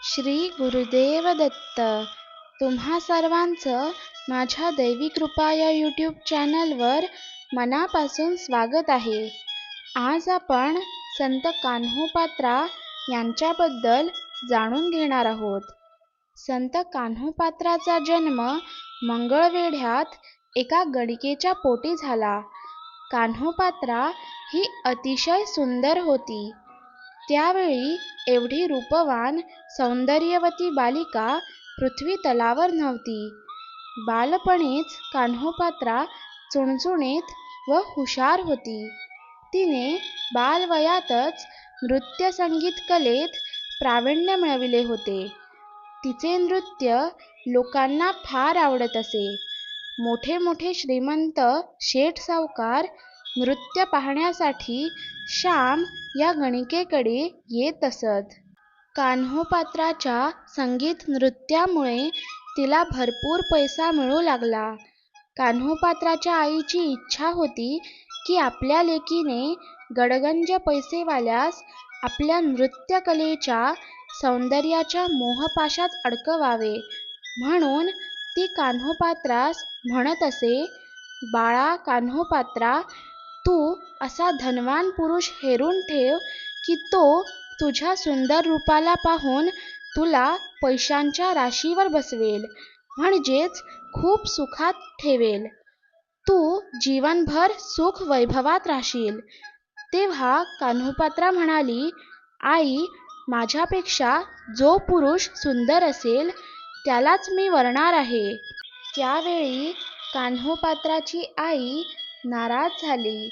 श्री गुरुदेव दत्त. तुम्हा सर्वांचं माझ्या दैवी कृपा या यूट्यूब चॅनलवर मनापासून स्वागत आहे. आज आपण संत कान्होपात्रा यांच्याबद्दल जाणून घेणार आहोत. संत कान्होपात्राचा जन्म मंगळवेढ्यात एका गणिकेच्या पोटी झाला. कान्होपात्रा ही अतिशय सुंदर होती. त्यावेळी एवढी रूपवान सौंदर्यवती बालिका पृथ्वी तलावर नव्हती. बालपणीच कान्होपात्रा चुणचुणीत व हुशार होती. तिने बालवयातच नृत्य संगीत कलेत प्रावीण्य मिळविले होते. तिचे नृत्य लोकांना फार आवडत असे. मोठे मोठे श्रीमंत शेठ सावकार नृत्य पाहण्यासाठी श्याम या गणिकेकडे येत असत. कान्होपात्राच्या संगीत नृत्यामुळे तिला भरपूर पैसा मिळू लागला. कान्होपात्राच्या आईची इच्छा होती की आपल्या लेकीने गडगंज पैसेवाल्यास आपल्या नृत्यकलेच्या सौंदर्याच्या मोहपाशात अडकवावे. म्हणून ती कान्होपात्रास म्हणत असे, "बाळा कान्होपात्रा, तू असा धनवान पुरुष हेरून ठेव की तो तुझ्या सुंदर रूपाला पाहून तुला पैशांच्या राशीवर बसवेल, म्हणजेच खूप सुखात ठेवेल. तू जीवनभर सुख वैभवात राहशील." तेव्हा कान्होपात्रा म्हणाली, "आई, माझ्यापेक्षा जो पुरुष सुंदर असेल त्यालाच मी वरणार आहे." त्यावेळी कान्होपात्राची आई नाराज झाली,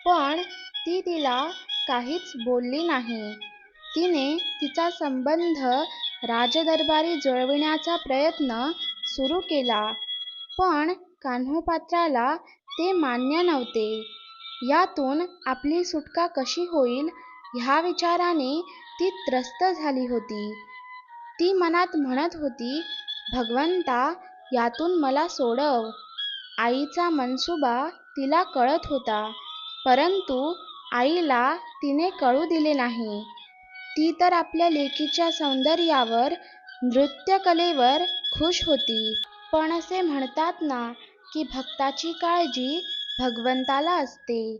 पण ती तिला काहीच बोलली नाही. तिने तिचा संबंध राजदरबारी जुळविण्याचा प्रयत्न सुरू केला, पण कान्होपात्राला ते मान्य नव्हते. यातून आपली सुटका कशी होईल ह्या विचाराने ती त्रस्त झाली होती. ती मनात म्हणत होती, "भगवंता, यातून मला सोडव." आईचा मनसुबा तिला कळत होता, परंतु आईला तिने कळू दिले नाही. ती तर आपल्या लेकीच्या सौंदर्यावर, नृत्यकलेवर खुश होती. पण असे म्हणतात ना की भक्ताची काळजी भगवंताला असते.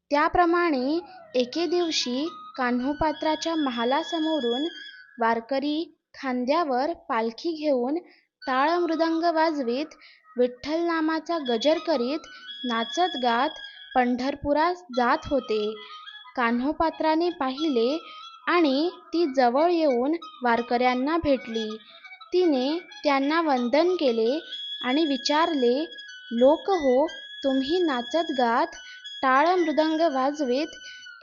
त्याप्रमाणे एके दिवशी कान्होपात्राच्या महालासमोरून वारकरी खांद्यावर पालखी घेऊन टाळ मृदंग वाजवीत, विठ्ठल नामाचा गजर करीत, नाचत गात पंढरपुरास जात होते. कान्होपात्राने पाहिले आणि ती जवळ येऊन वारकऱ्यांना भेटली. तिने त्यांना वंदन केले आणि विचारले, "लोक हो, तुम्ही नाचत गात, टाळ मृदंग वाजवीत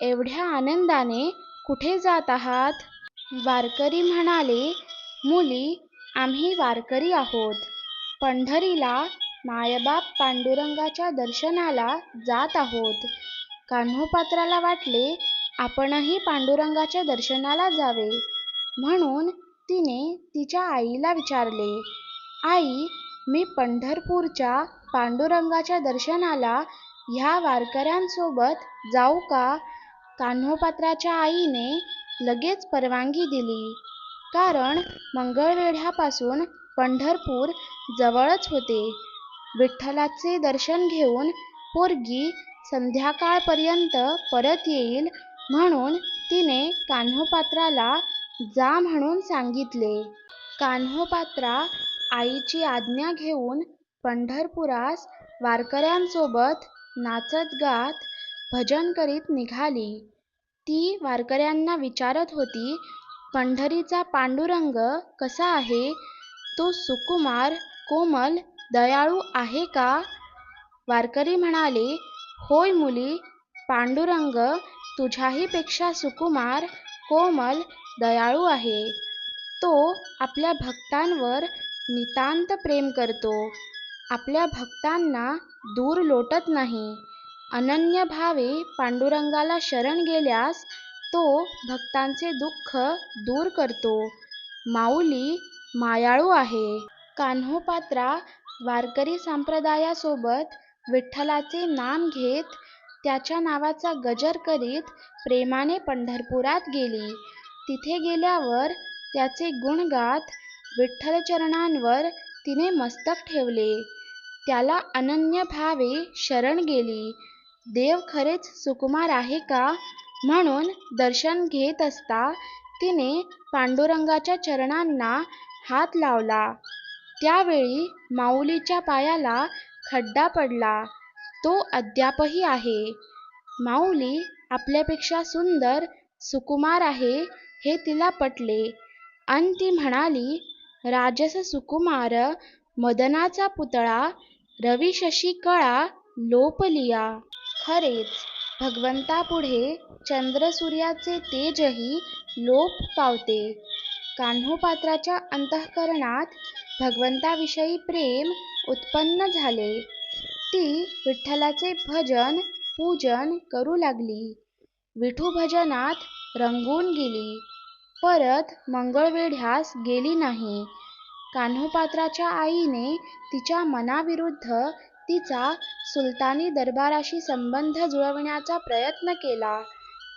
एवढ्या आनंदाने कुठे जात आहात?" वारकरी म्हणाले, "मुली, आम्ही वारकरी आहोत. पंढरीला मायबाप पांडुरंगाच्या दर्शनाला जात आहोत." कान्होपात्राला वाटले आपणही पांडुरंगाच्या दर्शनाला जावे, म्हणून तिने तिच्या आईला विचारले, "आई, मी पंढरपूरच्या पांडुरंगाच्या दर्शनाला ह्या वारकऱ्यांसोबत जाऊ का?" कान्होपात्राच्या आईने लगेच परवानगी दिली, कारण मंगळवेढ्यापासून पंढरपूर जवळच होते. विठ्ठलाचे दर्शन घेऊन पोरगी संध्याकाळपर्यंत परत येईल, म्हणून तिने कान्होपात्राला जा म्हणून सांगितले. कान्होपात्रा आईची आज्ञा घेऊन पंढरपुरास वारकऱ्यांसोबत नाचत गात, भजन करीत निघाली. ती वारकऱ्यांना विचारत होती, "पंढरीचा पांडुरंग कसा आहे? तो सुकुमार, कोमल, दयाळू आहे का?" वारकरी म्हणाले, "होय मुली, पांडुरंग तुझ्याही पेक्षा सुकुमार, कोमल, दयाळू आहे. तो आपल्या भक्तांवर नितांत प्रेम करतो. आपल्या भक्तांना दूर लोटत नाही. अनन्य भावे पांडुरंगाला शरण गेल्यास तो भक्तांचे दुःख दूर करतो. माऊली मायाळू आहे." कान्होपात्रा वारकरी संप्रदायासोबत विठ्ठलाचे नाम घेत, त्याच्या नावाचा गजर करीत प्रेमाने पंढरपुरात गेली. तिथे गेल्यावर त्याचे गुण गात विठ्ठलचरणांवर तिने मस्तक ठेवले. त्याला अनन्य भावे शरण गेली. देव खरेच सुकुमार आहे का म्हणून दर्शन घेत असता तिने पांडुरंगाच्या चरणांना हात लावला. त्यावेळी माऊलीच्या पायाला खड्डा पडला, तो अद्यापही आहे. माऊली आपल्यापेक्षा सुंदर सुकुमार आहे हे तिला पटले आणि ती म्हणाली, राजस सुकुमार मदनाचा पुतळा रवी शशी कळा लोपलिया. खरेच भगवंतापुढे चंद्रसूर्याचे तेजही लोप पावते. कान्होपात्राच्या अंतःकरणात भगवंताविषयी प्रेम उत्पन्न झाले. ती विठ्ठलाचे भजन पूजन करू लागली. विठूभजनात रंगून गेली. परत मंगळवेढ्यास गेली नाही. कान्होपात्राच्या आईने तिच्या मनाविरुद्ध तिचा सुलतानी दरबाराशी संबंध जुळवण्याचा प्रयत्न केला,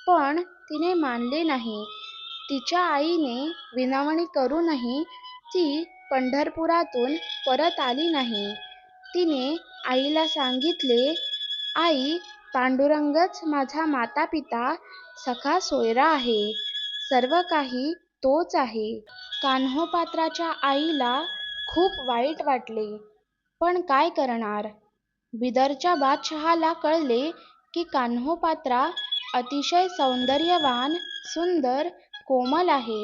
पण तिने मानले नाही. तिच्या आईने विनवणी करूनही ती पंढरपुरातून परत आली नाही. तिने आईला सांगितले, आई, पांडुरंगच माझा मातापिता सखा सोयरा आहे, सर्व काही तोच आहे. कान्होपात्राच्या आईला खूप वाईट वाटले, पण काय करणार. बिदरच्या बादशहाला कळले की कान्होपात्रा अतिशय सौंदर्यवान, सुंदर, कोमल आहे.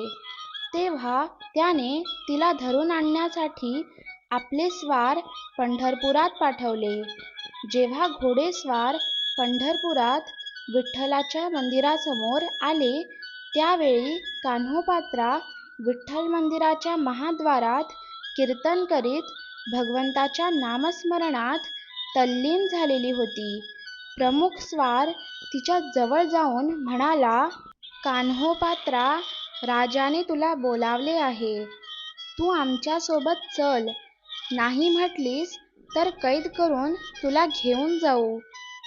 तेव्हा त्याने तिला धरून आणण्यासाठी आपले स्वार पंढरपुरात पाठवले. जेव्हा घोडेस्वार पंढरपुरात विठ्ठलाच्या मंदिरासमोर आले, त्यावेळी कान्होपात्रा विठ्ठल मंदिराच्या महाद्वारात कीर्तन करीत भगवंताच्या नामस्मरणात तल्लीन झालेली होती. प्रमुख स्वार तिच्या जवळ जाऊन म्हणाला, कान्होपात्रा, राजाने तुला बोलावले आहे, तू आमच्यासोबत चल. नाही म्हटलीस तर कैद करून तुला घेऊन जाऊ,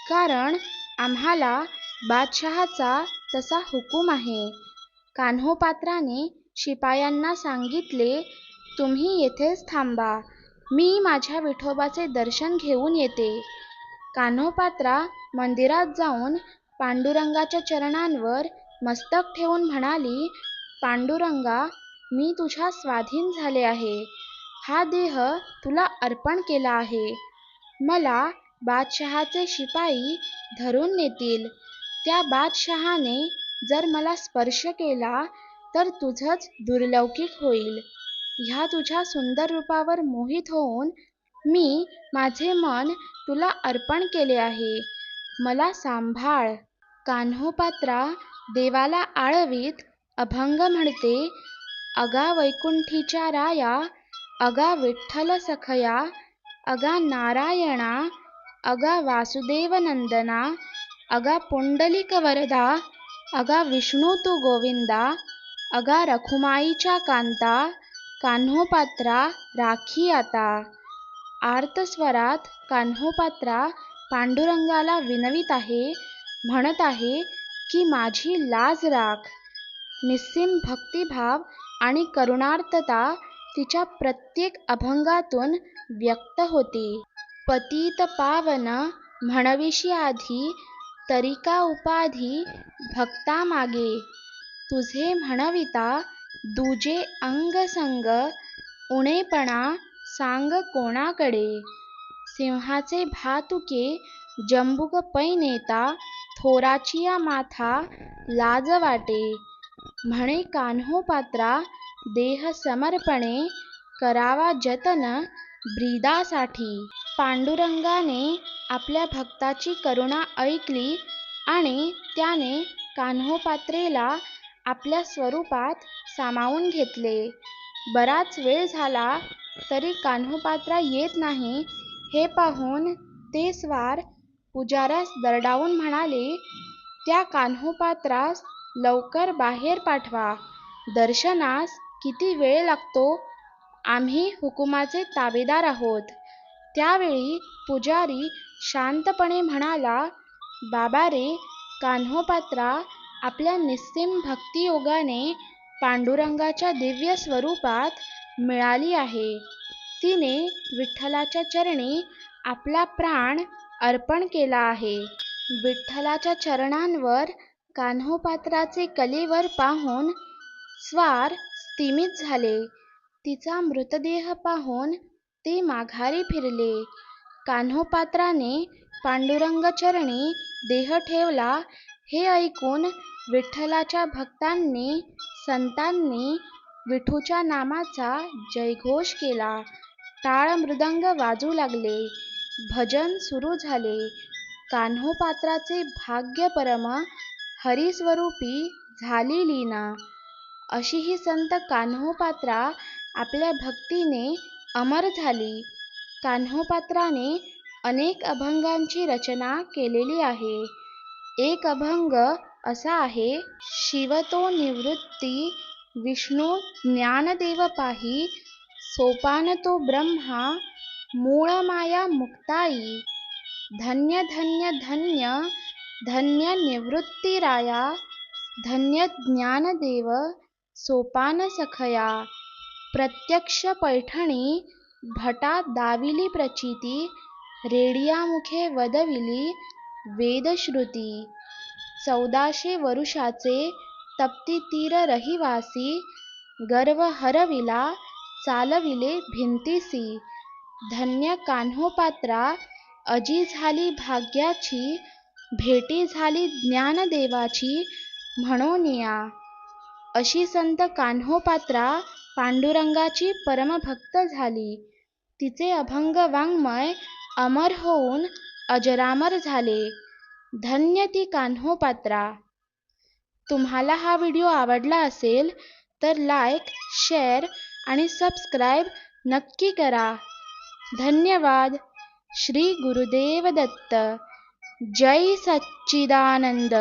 कारण आम्हाला बादशहाचा तसा हुकूम आहे. कान्होपात्राने शिपायांना सांगितले, तुम्ही येथेच थांबा, मी माझ्या विठोबाचे दर्शन घेऊन येते. कान्होपात्रा मंदिरात जाऊन पांडुरंगाच्या चरणांवर मस्तक ठेवून म्हणाली, पांडुरंगा, मी तुझ्या स्वाधीन झाले आहे. हा देह तुला अर्पण केला आहे. मला बादशहाचे शिपाई धरून नेतील. त्या बादशहाने जर मला स्पर्श केला तर तुझंच दुर्लौकिक होईल. ह्या तुझ्या सुंदर रूपावर मोहित होऊन मी माझे मन तुला अर्पण केले आहे. मला सांभाळ. कान्होपात्रा देवाला आळवीत अभंग म्हणते, अगा वैकुंठीच्या राया, अगा विठ्ठल सखया, अगा नारायणा, अगा वासुदेव नंदना, अगा पुंडलिक वरदा, अगा विष्णू तू गोविंदा, अगा रखुमाईच्या कांता, कान्होपात्रा राखी आता. आर्तस्वरात कान्होपात्रा पांडुरंगाला विनवीत आहे, म्हणत आहे की माझी लाज राख. निस्सीम भक्तिभाव आणि करुणार्तता तिच्या प्रत्येक अभंगातून व्यक्त होते. पतित पावन म्हणविशी आधी, तरिका उपाधी भक्ता मागे. तुझे म्हणविता दुजे अंग संग, उणेपणा सांग कोणाकडे. सिंहाचे भातुके जंबुक पै नेता, थोराचिया माथा लाज वाटे. म्हणे कान्होपात्रा देह समर्पणे, करावा जतन ब्रीदासाठी. पांडुरंगाने आपल्या भक्ताची करुणा ऐकली आणि त्याने कान्होपात्रेला आपल्या स्वरूपात सामावून घेतले. बराच वेळ झाला तरी कान्होपात्रा येत नाही हे पाहून ते स्वार पुजाऱ्यास दरडावून म्हणाले, त्या कान्होपात्रास लवकर बाहेर पाठवा. दर्शनास किती वेळ लागतो, आम्ही हुकुमाचे ताबेदार आहोत. त्यावेळी पुजारी शांतपणे म्हणाला, बाबा रे, कान्होपात्रा आपल्या निस्सीम भक्तियोगाने पांडुरंगाच्या दिव्य स्वरूपात मिळाली आहे. तिने विठ्ठलाच्या चरणी आपला प्राण अर्पण केला आहे. विठ्ठलाच्या चरणांवर कान्होपात्राचे कलेवर पाहून स्वार स्तिमित झाले. तिचा मृतदेह पाहून ते माघारी फिरले. कान्होपात्राने पांडुरंगचरणी देह ठेवला हे ऐकून विठ्ठलाच्या भक्तांनी संतांनी विठूच्या नामाचा जयघोष केला. टाळ मृदंग वाजू लागले. भजन सुरू झाले. कान्होपात्राचे भाग्य परम हरिस्वरूपी झाली लीन. अशी ही संत कान्होपात्रा आपल्या भक्तीने अमर झाली. कान्होपात्राने अनेक अभंगांची रचना केलेली आहे. एक अभंग असा आहे, शिवतो निवृत्ती विष्णू ज्ञानदेव पाही, सोपान तो ब्रह्मा मूळ माया मुक्ताई, धन्य धन्य धन्य धन्य निवृत्तीराया, धन्य ज्ञानदेव सोपान सखया. प्रत्यक्ष पैठणी भटा दाविली प्रचिती, रेडियामुखे वदविली वेदश्रुती. 1400 वरुषाचे तप्ती तीर रहिवासी, गर्व हरविला चालविले भिंतीसी. धन्य कान्होपात्रा अजी झाली भाग्याची, भेटी झाली ज्ञानदेवाची म्हणोनिया. अशी संत कान्होपात्रा पांडुरंगाची परमभक्त झाली. तिचे अभंग वाङ्मय अमर होऊन अजरामर झाले. धन्य ती कान्होपात्रा. तुम्हाला हा व्हिडिओ आवडला असेल तर लाईक, शेअर आणि सबस्क्राईब नक्की करा. धन्यवाद. श्री गुरुदेव दत्त. जय सच्चिदानंद.